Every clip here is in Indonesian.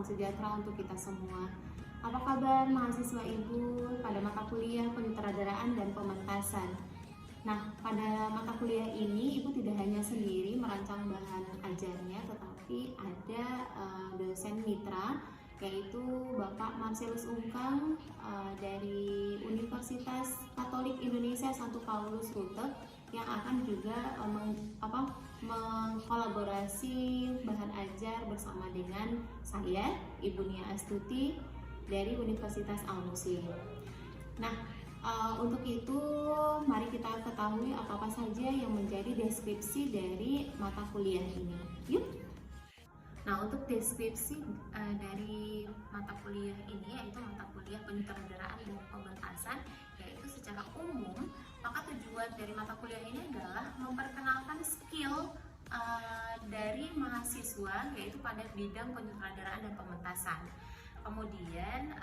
sejahtera untuk kita semua. Apa kabar mahasiswa Ibu pada mata kuliah penyutradaraan dan pementasan? Nah, pada mata kuliah ini Ibu tidak hanya sendiri merancang bahan ajarnya, tetapi ada dosen mitra, yaitu Bapak Marcelus Ungkang dari Universitas Katolik Indonesia Santo Paulus Rute, yang akan juga mengkolaborasi bahan ajar bersama dengan saya, Ibu Nia Astuti dari Universitas Al-Muslim. Nah, untuk itu mari kita ketahui apa-apa saja yang menjadi deskripsi dari mata kuliah ini. Yuk. Nah, untuk deskripsi dari mata kuliah ini, yaitu mata kuliah penyutradaraan dan pementasan, yaitu secara umum, maka tujuan dari mata kuliah ini adalah memperkenalkan skill dari mahasiswa, yaitu pada bidang penyutradaraan dan pementasan. Kemudian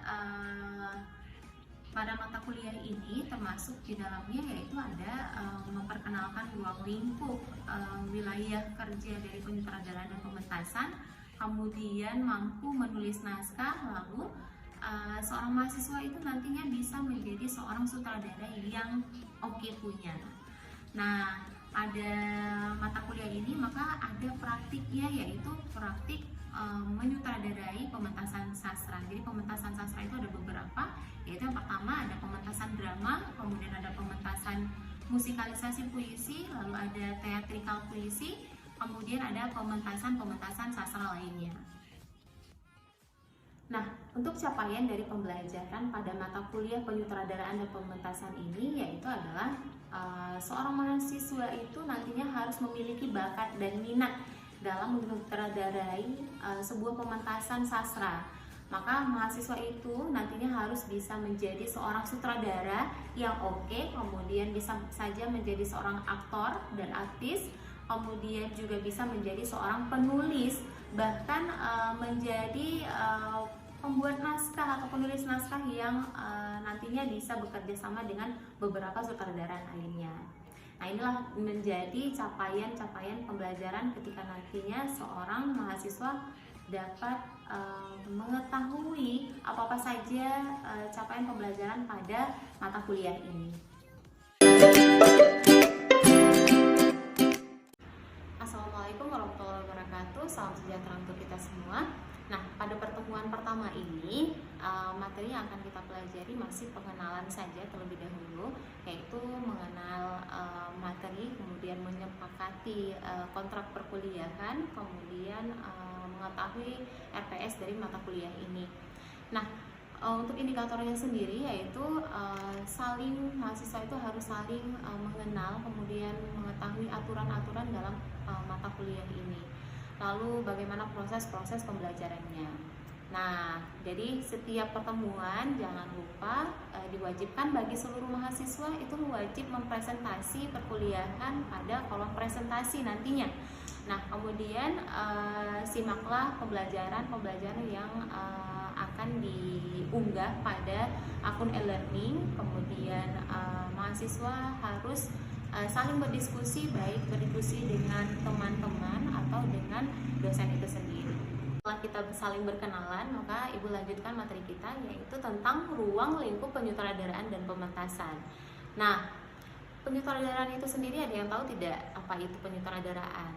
pada mata kuliah ini termasuk di dalamnya yaitu ada memperkenalkan ruang lingkup wilayah kerja dari penyutradaraan dan pementasan, kemudian mampu menulis naskah, lalu seorang mahasiswa itu nantinya bisa menjadi seorang sutradara yang oke punya. Nah, pada mata kuliah ini maka ada praktiknya, yaitu praktik menyutradarai pementasan sastra. Jadi pementasan sastra itu ada beberapa, yaitu yang pertama ada pementasan drama, kemudian ada pementasan musikalisasi puisi, lalu ada teatrikal puisi, kemudian ada pementasan sastra lainnya. Nah, untuk capaian dari pembelajaran pada mata kuliah penyutradaraan dan pementasan ini yaitu adalah seorang mahasiswa itu nantinya harus memiliki bakat dan minat dalam menyutradarai sebuah pementasan sastra. Maka mahasiswa itu nantinya harus bisa menjadi seorang sutradara yang oke, kemudian bisa saja menjadi seorang aktor dan artis, kemudian juga bisa menjadi seorang penulis, bahkan menjadi pembuat naskah atau penulis naskah yang nantinya bisa bekerja sama dengan beberapa sutradara lainnya. Nah, inilah menjadi capaian pembelajaran ketika nantinya seorang mahasiswa dapat mengetahui apa-apa saja capaian pembelajaran pada mata kuliah ini. Assalamualaikum warahmatullahi wabarakatuh. Salam sejahtera untuk kita semua. Nah, pada pertemuan pertama ini materi yang akan kita pelajari masih pengenalan saja terlebih dahulu, yaitu mengenal materi, kemudian menyepakati kontrak perkuliahan, kemudian mengetahui RPS dari mata kuliah ini. Nah, untuk indikatornya sendiri yaitu mahasiswa itu harus saling mengenal, kemudian mengetahui aturan-aturan dalam mata kuliah ini. Lalu bagaimana proses pembelajarannya. Nah, jadi setiap pertemuan jangan lupa diwajibkan bagi seluruh mahasiswa itu wajib mempresentasi perkuliahan pada kolom presentasi nantinya. Nah, kemudian simaklah pembelajaran yang akan diunggah pada akun e-learning. Kemudian mahasiswa harus saling berdiskusi, baik berdiskusi dengan teman-teman atau dengan dosen itu sendiri. Setelah kita saling berkenalan, maka Ibu lanjutkan materi kita, yaitu tentang ruang lingkup penyutradaraan dan pementasan. Nah, penyutradaraan itu sendiri ada yang tahu tidak apa itu penyutradaraan?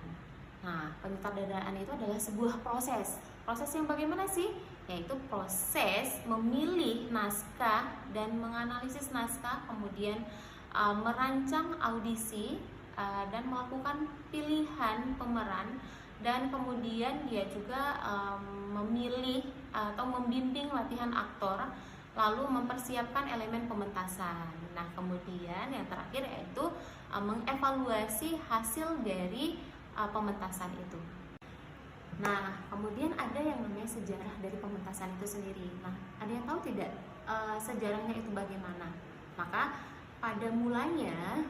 Nah, penyutradaraan itu adalah sebuah proses yang bagaimana sih? Yaitu proses memilih naskah dan menganalisis naskah, kemudian merancang audisi dan melakukan pilihan pemeran, dan kemudian dia juga memilih atau membimbing latihan aktor, lalu mempersiapkan elemen pementasan. Nah, kemudian yang terakhir yaitu mengevaluasi hasil dari pementasan itu. Nah, kemudian ada yang namanya sejarah dari pementasan itu sendiri. Nah, ada yang tahu tidak sejarahnya itu bagaimana? Maka pada mulanya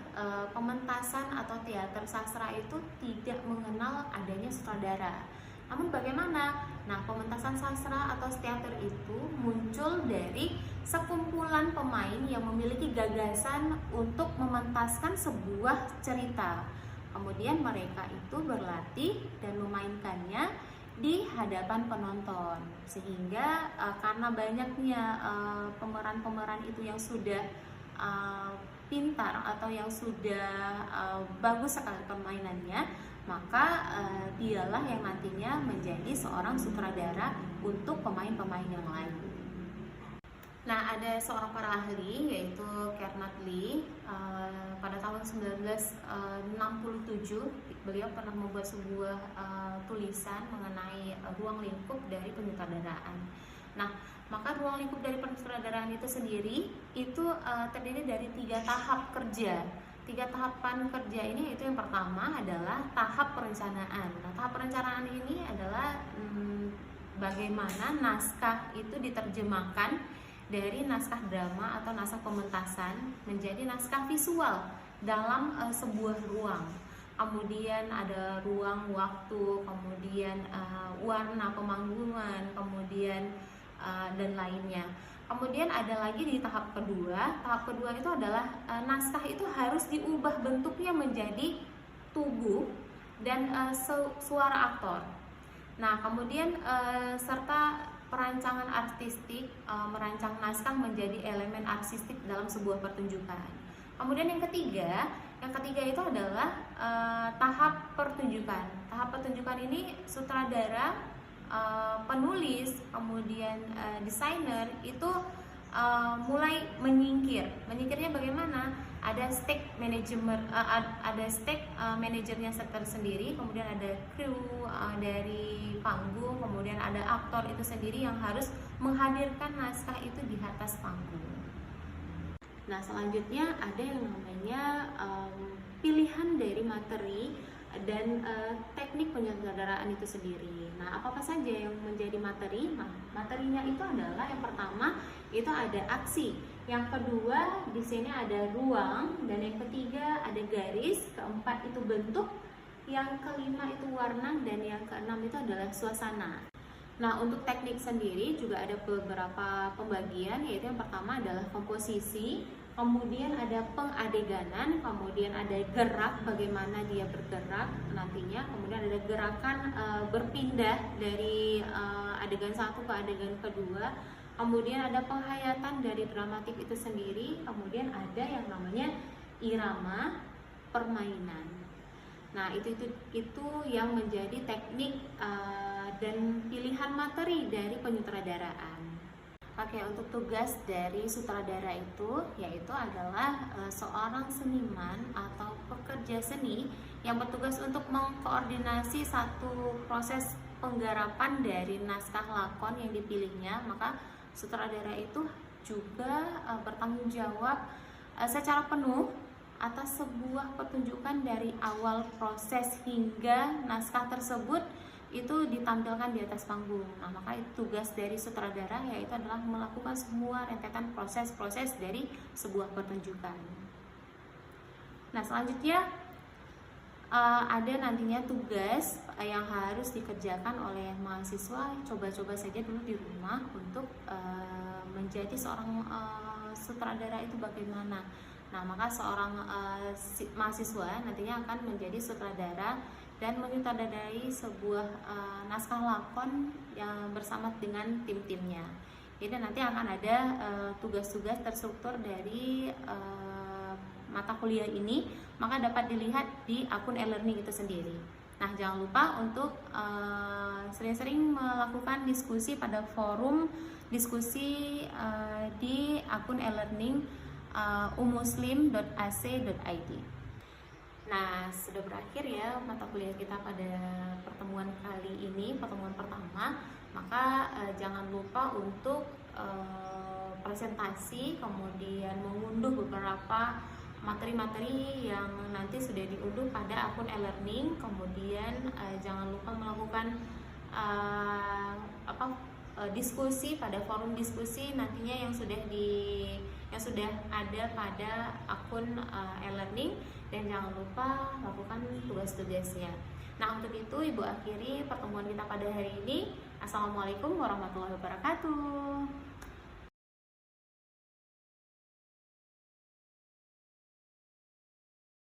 pementasan atau teater sastra itu tidak mengenal adanya sutradara. Namun bagaimana? Nah, pementasan sastra atau teater itu muncul dari sekumpulan pemain yang memiliki gagasan untuk mementaskan sebuah cerita. Kemudian mereka itu berlatih dan memainkannya di hadapan penonton, sehingga karena banyaknya pemeran-pemeran itu yang sudah pintar atau yang sudah bagus sekali permainannya, maka dialah yang nantinya menjadi seorang sutradara untuk pemain-pemain yang lain. Nah, ada seorang para ahli yaitu Kenneth Lee. Pada tahun 1967 beliau pernah membuat sebuah tulisan mengenai ruang lingkup dari penyutradaraan. Nah, maka ruang lingkup dari penyutradaraan itu sendiri itu terdiri dari 3 tahap kerja. 3 tahapan kerja ini, itu yang pertama adalah tahap perencanaan. Nah, tahap perencanaan ini adalah bagaimana naskah itu diterjemahkan dari naskah drama atau naskah pementasan menjadi naskah visual dalam sebuah ruang. Kemudian ada ruang, waktu, kemudian warna pemanggungan, kemudian dan lainnya. Kemudian ada lagi di tahap kedua. Tahap kedua itu adalah naskah itu harus diubah bentuknya menjadi tubuh dan suara aktor. Nah, kemudian serta perancangan artistik, merancang naskah menjadi elemen artistik dalam sebuah pertunjukan. Kemudian yang ketiga itu adalah tahap pertunjukan. Tahap pertunjukan ini sutradara, penulis, kemudian desainer itu mulai menyingkir. Menyingkirnya bagaimana? Ada stake manajernya tersendiri, kemudian ada kru dari panggung, kemudian ada aktor itu sendiri yang harus menghadirkan naskah itu di atas panggung. Nah, selanjutnya ada yang namanya pilihan dari materi dan teknik penyutradaraan itu sendiri. Nah, apa saja yang menjadi materi? Nah, materinya itu adalah yang pertama itu ada aksi, yang kedua di sini ada ruang, dan yang ketiga ada garis, keempat itu bentuk, yang kelima itu warna, dan yang keenam itu adalah suasana. Nah, untuk teknik sendiri juga ada beberapa pembagian, yaitu yang pertama adalah komposisi, kemudian ada pengadeganan, kemudian ada gerak, bagaimana dia bergerak nantinya, kemudian ada gerakan berpindah dari adegan satu ke adegan kedua, kemudian ada penghayatan dari dramatik itu sendiri, kemudian ada yang namanya irama permainan. Nah, itu yang menjadi teknik dan pilihan materi dari penyutradaraan. Oke, untuk tugas dari sutradara itu yaitu adalah seorang seniman atau pekerja seni yang bertugas untuk mengkoordinasi satu proses penggarapan dari naskah lakon yang dipilihnya. Maka sutradara itu juga bertanggung jawab secara penuh atas sebuah pertunjukan dari awal proses hingga naskah tersebut itu ditampilkan di atas panggung. Nah, maka tugas dari sutradara yaitu adalah melakukan semua rentetan proses-proses dari sebuah pertunjukan. Nah, selanjutnya ada nantinya tugas yang harus dikerjakan oleh mahasiswa. Coba-coba saja dulu di rumah untuk menjadi seorang sutradara itu bagaimana. Nah, maka seorang mahasiswa nantinya akan menjadi sutradara dan menyutradarai sebuah naskah lakon yang bersama dengan tim-timnya. Jadi nanti akan ada tugas-tugas terstruktur dari mata kuliah ini, maka dapat dilihat di akun e-learning itu sendiri. Nah, jangan lupa untuk sering-sering melakukan diskusi pada forum diskusi di akun e-learning umuslim.ac.id. Nah, sudah berakhir ya mata kuliah kita pada pertemuan kali ini, pertemuan pertama. Maka jangan lupa untuk presentasi, kemudian mengunduh beberapa materi-materi yang nanti sudah diunduh pada akun e-learning. Kemudian jangan lupa melakukan diskusi pada forum diskusi nantinya yang sudah ada pada akun e-learning, dan jangan lupa lakukan tugas-tugasnya. Nah, untuk itu Ibu akhiri pertemuan kita pada hari ini. Assalamualaikum warahmatullahi wabarakatuh.